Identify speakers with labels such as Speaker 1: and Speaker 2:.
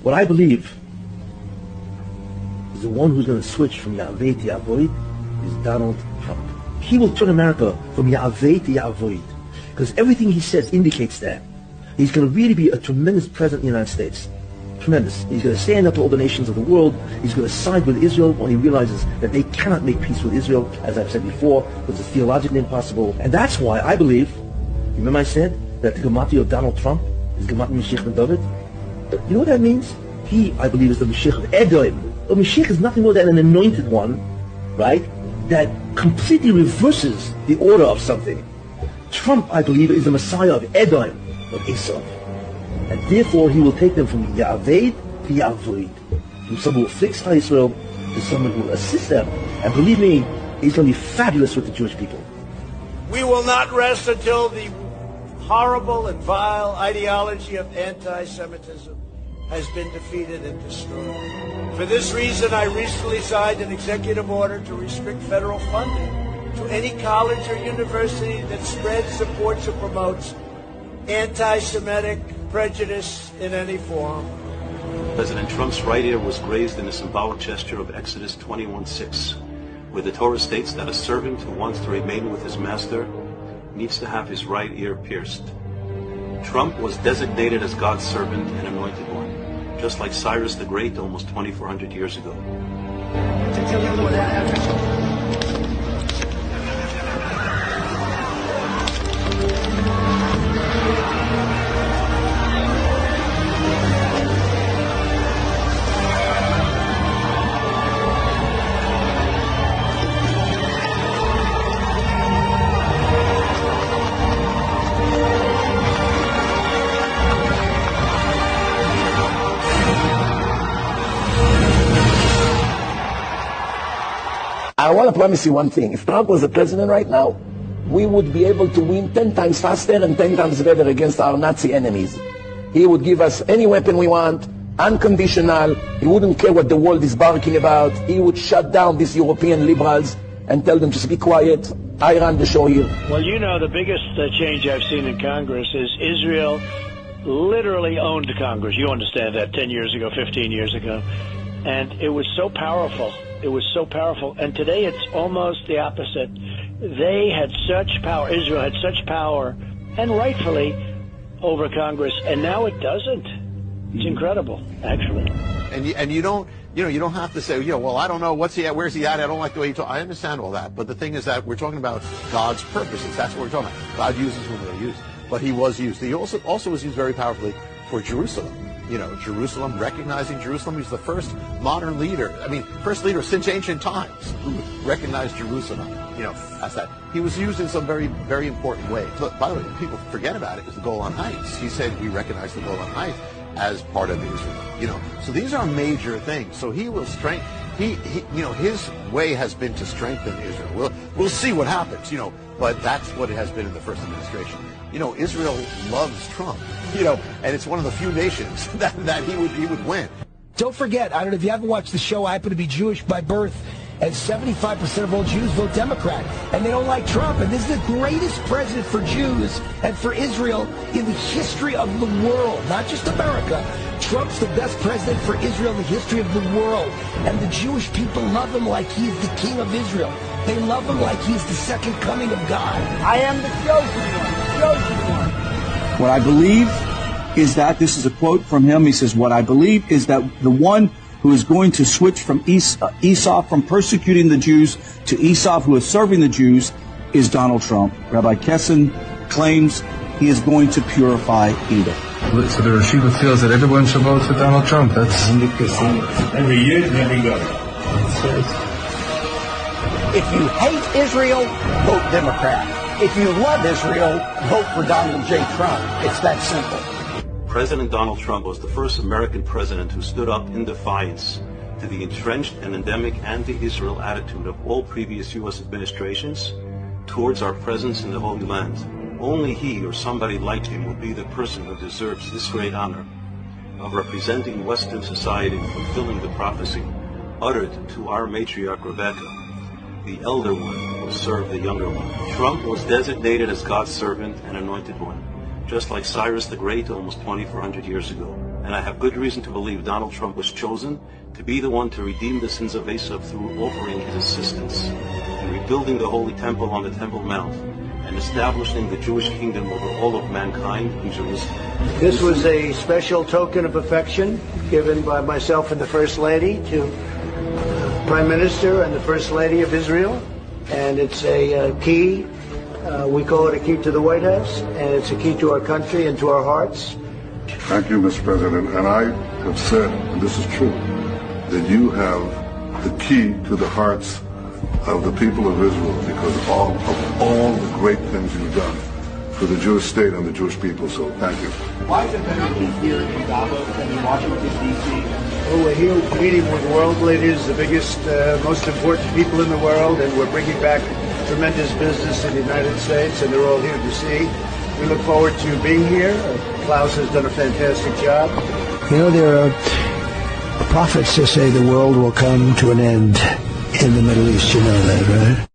Speaker 1: What I believe is the one who's going to switch from Yahweh to Avoid is Donald Trump. He will turn America from Yahweh to Avoid, because everything he says indicates that. He's going to really be a tremendous president of the United States. Tremendous. He's going to stand up to all the nations of the world. He's going to side with Israel when he realizes that they cannot make peace with Israel, as I've said before, because it's theologically impossible. And that's why I believe, remember I said that the Gematria of Donald Trump is Gematria Mashiach ben David? You know what that means? He, I believe, is the Mashiach of Edom. A Mashiach is nothing more than an anointed one, right, that completely reverses the order of something. Trump, I believe, is the Messiah of Edom, of Esau. And therefore, he will take them from Yahweh to Yahweh, from someone who afflicts Israel to someone who will assist them. And believe me, he's going to be fabulous with the Jewish people.
Speaker 2: We will not rest until the horrible and vile ideology of anti-Semitism has been defeated and destroyed. For this reason, I recently signed an executive order to restrict federal funding to any college or university that spreads, supports, or promotes anti-Semitic prejudice in any form.
Speaker 3: President Trump's right ear was grazed in a symbolic gesture of Exodus 21:6, where the Torah states that a servant who wants to remain with his master needs to have his right ear pierced. Trump was designated as God's servant and anointed one, just like Cyrus the Great almost 2,400 years ago.
Speaker 4: I want to promise you one thing. If Trump was the president right now, we would be able to win 10 times faster and 10 times better against our Nazi enemies. He would give us any weapon we want, unconditional. He wouldn't care what the world is barking about. He would shut down these European liberals and tell them to be quiet. I run the show here.
Speaker 5: Well, you know, the biggest change I've seen in Congress is Israel literally owned Congress. You understand that 10 years ago, 15 years ago. And it was so powerful. It was so powerful. And today it's almost the opposite. They had such power, Israel had such power, and rightfully, over Congress, and now it doesn't. It's incredible, actually.
Speaker 6: And you don't have to say, well, I don't know, what's he at, where's he at, I don't like the way he talks. I understand all that, but the thing is that we're talking about God's purposes. That's what we're talking about. God uses whom they use. But he was used. He also was used very powerfully for Jerusalem. Jerusalem, recognizing Jerusalem. He's the first modern leader, first leader since ancient times who recognized Jerusalem, as that. He was used in some very, very important ways. Look, by the way, people forget about it, is the Golan Heights. He said we recognize the Golan Heights as part of Israel, So these are major things. So he will strengthen, his way has been to strengthen Israel. We'll see what happens, but that's what it has been in the first administration. Israel loves Trump, and it's one of the few nations that he would win.
Speaker 7: Don't forget, I don't know if you haven't watched the show, I happen to be Jewish by birth, and 75% of all Jews vote Democrat, and they don't like Trump. And this is the greatest president for Jews and for Israel in the history of the world, not just America. Trump's the best president for Israel in the history of the world, and the Jewish people love him like he's the king of Israel. They love him like he's the second coming of God.
Speaker 2: I am the chosen one.
Speaker 8: What I believe is that, this is a quote from him, he says, what I believe is that the one who is going to switch from Esau, from persecuting the Jews, to Esau, who is serving the Jews, is Donald Trump. Rabbi Kessin claims he is going to purify Edom.
Speaker 9: So the Yeshiva feels that everyone should vote for Donald Trump. That's
Speaker 10: 100%. Every year, every go.
Speaker 11: If you hate Israel, vote Democrat. If you love Israel, vote for Donald J. Trump. It's that simple.
Speaker 3: President Donald Trump was the first American president who stood up in defiance to the entrenched and endemic anti-Israel attitude of all previous U.S. administrations towards our presence in the Holy Land. Only he or somebody like him would be the person who deserves this great honor of representing Western society and fulfilling the prophecy uttered to our matriarch Rebecca. The elder one will serve the younger one. Trump was designated as God's servant and anointed one, just like Cyrus the Great almost 2,400 years ago. and I have good reason to believe Donald Trump was chosen to be the one to redeem the sins of Esav through offering his assistance in rebuilding the Holy Temple on the Temple Mount and establishing the Jewish kingdom over all of mankind in Jerusalem.
Speaker 2: This was a special token of affection given by myself and the First Lady to Prime Minister and the First Lady of Israel, and it's a key. We call it a key to the White House, and it's a key to our country and to our hearts.
Speaker 12: Thank you, Mr. President. And I have said, and this is true, that you have the key to the hearts of the people of Israel because of all the great things you've done for the Jewish state and the Jewish people. So thank you.
Speaker 13: Why is it better to be here in Davos than in Washington, D.C.?
Speaker 2: Well, we're here meeting with world leaders, the biggest, most important people in the world, and we're bringing back tremendous business in the United States, and they're all here to see. We look forward to being here. Klaus has done a fantastic job.
Speaker 7: You know, there are prophets that say the world will come to an end in the Middle East. You know that, right?